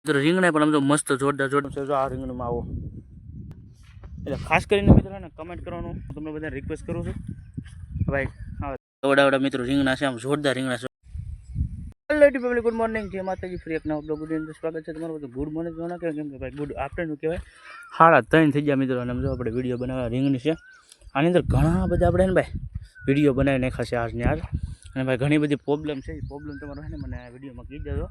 મિત્રો રીંગણા પણ આમ તો મસ્ત જોરદાર છે. જો આ રીંગણમાં આવો એટલે ખાસ કરીને મિત્રો ને કમેન્ટ કરવાનું તમને બધાને રિક્વેસ્ટ કરું છું ભાઈ. હા વડા મિત્રો રીંગણા છે, આમ જોરદાર રીંગણા છે. Hello family, good morning. જય માતાજી. ફ્રી એક નવા બ્લોગ વિડીયો સ્વાગત છે તમારું બધું. ગુડ મોર્નિંગ ન કહેવાય, કેમ કે ભાઈ ગુડ આફ્ટરનૂન કહેવાય. 3:30 થઈ ગયા મિત્રો, અને જો આપણે વિડીયો બનાવવા રીંગણી છે. આની અંદર ઘણા બધા આપણે ને ભાઈ વિડીયો બનાવી નાખ્યા છે આજને આજ. અને ભાઈ ઘણી બધી પ્રોબ્લેમ છે. એ પ્રોબ્લેમ તમારો છે ને મને વિડીયોમાં કહી દેજો.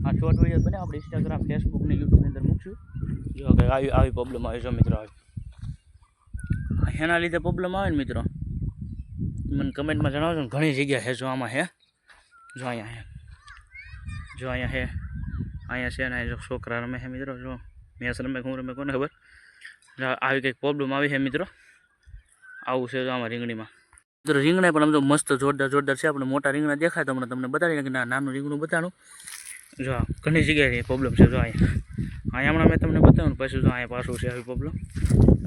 આ શોર્ટ વિડીયો બને આપણે ઇન્સ્ટાગ્રામ, ફેસબુક ને યુટ્યુબની અંદર મૂકશું. જો કંઈ આવી પ્રોબ્લેમ આવે છે મિત્રો. એના લીધે પ્રોબ્લેમ આવે ને મિત્રો, મને કમેન્ટમાં જણાવજો ને. ઘણી જગ્યા છે, જો આમાં હે, જો અહીંયા હે, જો અહીંયા છે ને જો છોકરા રમે છે મિત્રો. જો મેચ રમે, હું રમે કોને ખબર. આવી કંઈક પ્રોબ્લેમ આવી છે મિત્રો. આવું છે જો આમાં રીંગણીમાં. મિત્રો રીંગણા પણ આમ તો મસ્ત જોરદાર છે. આપણે મોટા રીંગણા દેખાય તો હમણાં તમને બતાવી કે ના નાનું રીંગણું બતાડું. જો ઘણી જગ્યાએ પ્રોબ્લેમ છે. જો અહીંયા હમણાં મેં તમને બતાવ્યું, પછી જો અહીંયા પાછું છે આવી પ્રોબ્લેમ.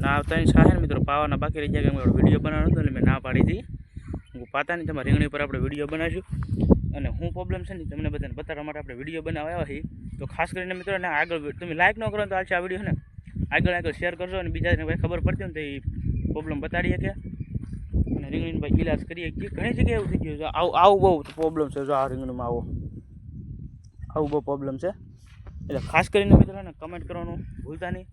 ના આવતા ની સાથે મિત્રો પાવાના બાકી રહી જાય, કે વિડીયો બનાવવાનો હતો એટલે મેં ના પાડી હતી. હું પાતા નહીં, તમારા રીંગણી પર આપણે વિડીયો બનાવીશું. અને હું પ્રોબ્લેમ છે ને તમને બધાને બતાવવા માટે આપણે વિડીયો બનાવવા આવ્યા છીએ. તો ખાસ કરીને મિત્રો ને આગળ તમે લાઈક ન કરો તો આ વિડીયો ને આગળ શેર કરજો, અને બીજાને ભાઈ ખબર પડતી હોય ને તો એ પ્રોબ્લેમ બતાડી શકે અને રીંગણીનો ભાઈ ઇલાજ કરીએ. ઘણી જગ્યાએ એવું થઈ ગયું છે. આવું બહુ પ્રોબ્લેમ છે. જો આ રીંગણીમાં આવું બહુ પ્રોબ્લેમ છે. એટલે ખાસ કરીને મિત્રો ને કમેન્ટ કરવાનું ભૂલતા નહીં.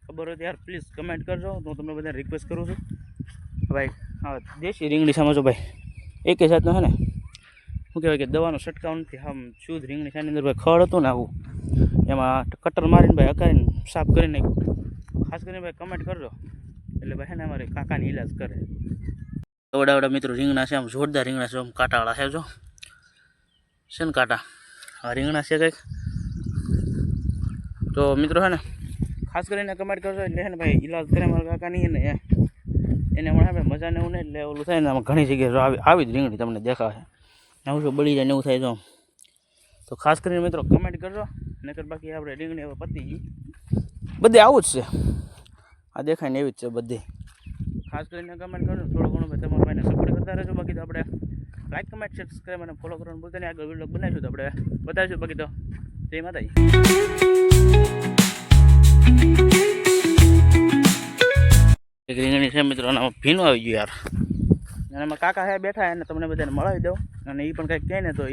ખબર હોય તો યાર પ્લીઝ કમેન્ટ કરજો. હું તમને બધાને રિક્વેસ્ટ કરું છું ભાઈ. હા દેશી રીંગણી સમજો ભાઈ, એક જાતનો છે ને શું કહેવાય કે દવાનો છંટકાવ નથી. આમ શુદ્ધ રીંગણી છે. એની અંદર ભાઈ ખડ હતું ને આવું, એમાં કટર મારીને ભાઈ હકારીને સાફ કરી નાખ્યું. ખાસ કરીને ભાઈ કમેન્ટ કરજો, એટલે ભાઈ છે ને અમારે કાકાની ઇલાજ કરે. વડા મિત્રો રીંગણા છે, આમ જોરદાર રીંગણા છે. આમ કાંટાવાળા છે. જો છે ને કાંટા, આ રીંગણા છે કંઈક. તો મિત્રો છે ને ખાસ કરીને કમેન્ટ કરજો, એટલે છે ને ભાઈ ઇલાજ કરે મારા કાકાની. ને એને હમણાં ભાઈ મજા ને એવું નહીં, એટલે ઓલું થાય ને આમાં ઘણી જગ્યાએ આવી જ રીંગણી તમને દેખાશે. આવું શું બળી જાય ને એવું થાય જો. તો ખાસ કરીને મિત્રો કમેન્ટ કરજો, નકર બાકી આપણે રીંગણી હવે પતી ગઈ. બધે આવું જ છે, આ દેખાય ને એવી જ છે બધે. ખાસ કરીને કમેન્ટ કરજો, થોડું ઘણું ભાઈ તમારા ભાઈને સપોર્ટ કરતા રહેજો. બાકી તો આપણે લાઈક, કમેન્ટ, સબસ્ક્રાઈબ અને ફોલો કરવાનું ભૂલતા નહીં. આગળ વિડીયો બનાવીશું તો આપણે બતાવીશું. બાકી તો જય માતાજી. એક રીંગણી છે મિત્રો, આમાં ભીનું આવી ગયું યાર. અને એમાં કાકા છે બેઠા, એને તમને બધાને મળાવી દઉં. અને એ પણ કંઈક કહે ને તો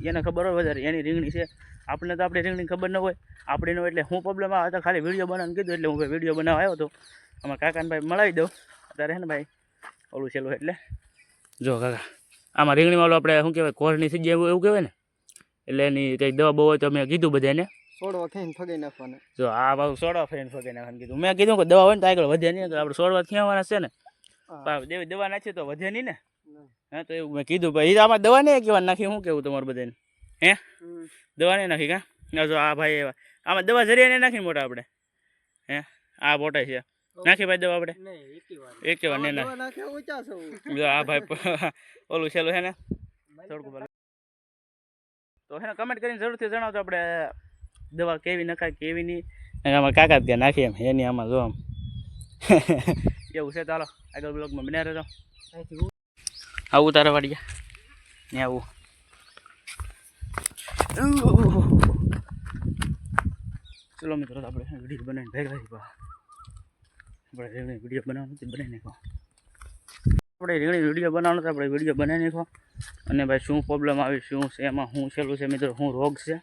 એને ખબર હોય વધારે, એની રીંગણી છે. આપણને તો આપણી રીંગણી ખબર ન હોય, આપણીનો. એટલે હું પ્રોબ્લેમ આવે તો ખાલી વિડીયો બનાવવાનું કીધું, એટલે હું ભાઈ વિડીયો બનાવવા આવ્યો હતો. અમારા કાકાને ભાઈ મળાવી દઉં અત્યારે છે ને ભાઈ. ઓલું છેલ્લું એટલે જો કાકા આમાં રીંગણીમાં ઓલું આપણે શું કહેવાય કોરની થઈ જાય એવું કહેવાય ને, એટલે એની કંઈક દવા બહુ હોય તો મેં કીધું બધાને સોડવા ખાઈને ફગાઈ નાખવાના. જો આ બાબુ સોડવા ખાઈને ફગાઈ નાખવાનું કીધું. મેં કીધું કે દવા હોય ને તો આગળ વધે નહીં, આપણે સોડવા ખીયાવાના છે ને. દેવી દવા નાખીએ તો વધે નહીં ને. હા તો એવું મેં કીધું ભાઈ. આમાં દવા નહીં કહેવાનું નાખી. શું કેવું તમારું બધાને? હે દવા નહીં નાખી કા? જો આ ભાઈ એવા આમાં દવા જરીએ નહીં નાખીને મોટા આપણે. હે આ મોટા છે નાખી ભાઈ દવા આપણે એક વાર નહીં નાખી. જો આ ભાઈ ઓલું છેલ્લું છે ને થોડુંક. તો છે ને કમેન્ટ કરીને જરૂરથી જણાવજો આપણે દવા કેવી નખાય કેવી નહીં. આમાં કાકા ત્યાં નાખી એમ એની આમાં જો આમ એવું છે. ચાલો આગળ બ્લોગમાં બન્યા રહેજો. આવું તારા વાડિયા ને આવું. ચલો મિત્રો આપણે વિડીયો બનાવીને ભેગા થઈ ગયા. આપણે રીંગણી વિડીયો બનાવવાનો નથી, બનાવી નાખો. આપણે રીંગણી વિડીયો બનાવવાનો તો આપણે વિડીયો બનાવી નાખો. અને ભાઈ શું પ્રોબ્લેમ આવી, શું છે એમાં, શું છેલ્લું છે મિત્રો, શું રોગ છે,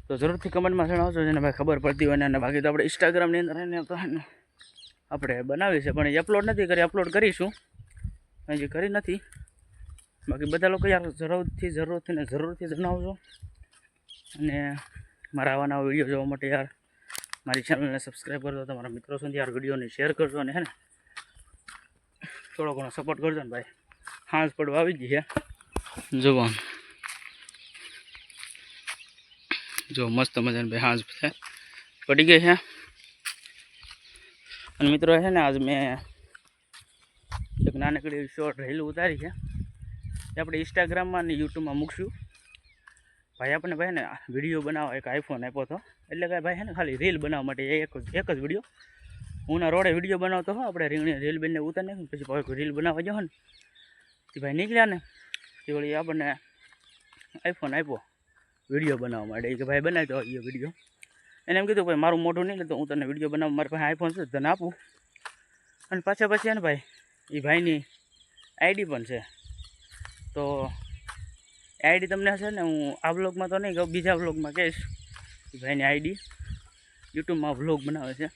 તો જરૂરથી કમેન્ટમાં જણાવજો. જેને ભાઈ ખબર પડતી હોય ને. બાકી તો આપણે ઇન્સ્ટાગ્રામની અંદર એને તો આપણે બનાવી છે, પણ એ અપલોડ નથી કરી. અપલોડ કરીશું, હજી કરી નથી. બાકી બધા લોકો યાર જરૂરથી જણાવજો. અને મારા આવા નવા વિડીયો જોવા માટે યાર મારી ચેનલને સબસ્ક્રાઈબ કરજો. તમારા મિત્રો સુધી યાર વિડીયોને શેર કરજો. અને હે ને થોડો ઘણો સપોર્ટ કરજો ને ભાઈ. હાંસ પડવા આવી ગઈ છે જોવા. જો મસ્ત મજાની ભાઈ હાંસ પડી ગઈ છે. અને મિત્રો છે ને આજ મેં એક નાનકડી શોર્ટ રીલ ઉતારી છે, એ આપણે ઇન્સ્ટાગ્રામમાં અને યુટ્યુબમાં મૂકશું. ભાઈ આપણે ભાઈ ને વિડીયો બનાવવા એક આઈફોન આપ્યો હતો, એટલે કે ભાઈ છે ને ખાલી રીલ બનાવવા માટે એક જ વિડીયો. હું ના રોડે વિડીયો બનાવતો હો, આપણે રીંગણી રીલ બેનને ઉતારી નાખ્યું. પછી ભાઈ રીલ બનાવવા જાઓ ને તે ભાઈ નીકળ્યા ને તે વળી આપણને આઈફોન આપ્યો વિડીયો બનાવવા માટે. કે ભાઈ બનાવી દો એ વિડીયો. એને એમ કીધું ભાઈ મારું મોઢું નહીં લેતો, હું તને વિડીયો બનાવું, મારી પાસે આઈફોન છે તને આપું. અને પાછા પછી છે ને ભાઈ એ ભાઈની આઈડી પણ છે. તો આઈડી તમને હશે ને હું આ વ્લોગમાં તો નહીં કહું, બીજા વ્લોગમાં કહીશ. એ ભાઈની આઈડી યુટ્યુબમાં વ્લોગ બનાવે છે,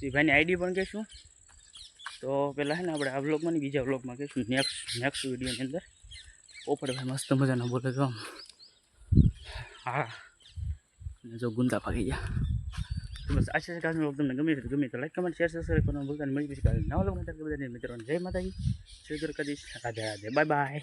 એ ભાઈની આઈડી પણ કહીશું. તો પહેલાં છે ને આપણે આ વ્લોગમાં નહીં બીજા વ્લોગમાં કહીશું, નેક્સ્ટ વિડીયોની અંદર. પોપટ ભાઈ મસ્ત મજાના બોલે જો. હા જો ગુંદા ભાગી ગયા. તો બસ આશા છે કે આજનો વ્લોગ તમને ગમે તો લાઈક કમેન્ટ શેર સબસ્ક્રાઈબ કરવાનું ભૂલતા નહીં. મળી પછી કાલે નવા વ્લોગમાં બધાને મિત્રોને જય માતાજી, જય દ્વારકાધીશ, રાધે રાધે, બાય બાય.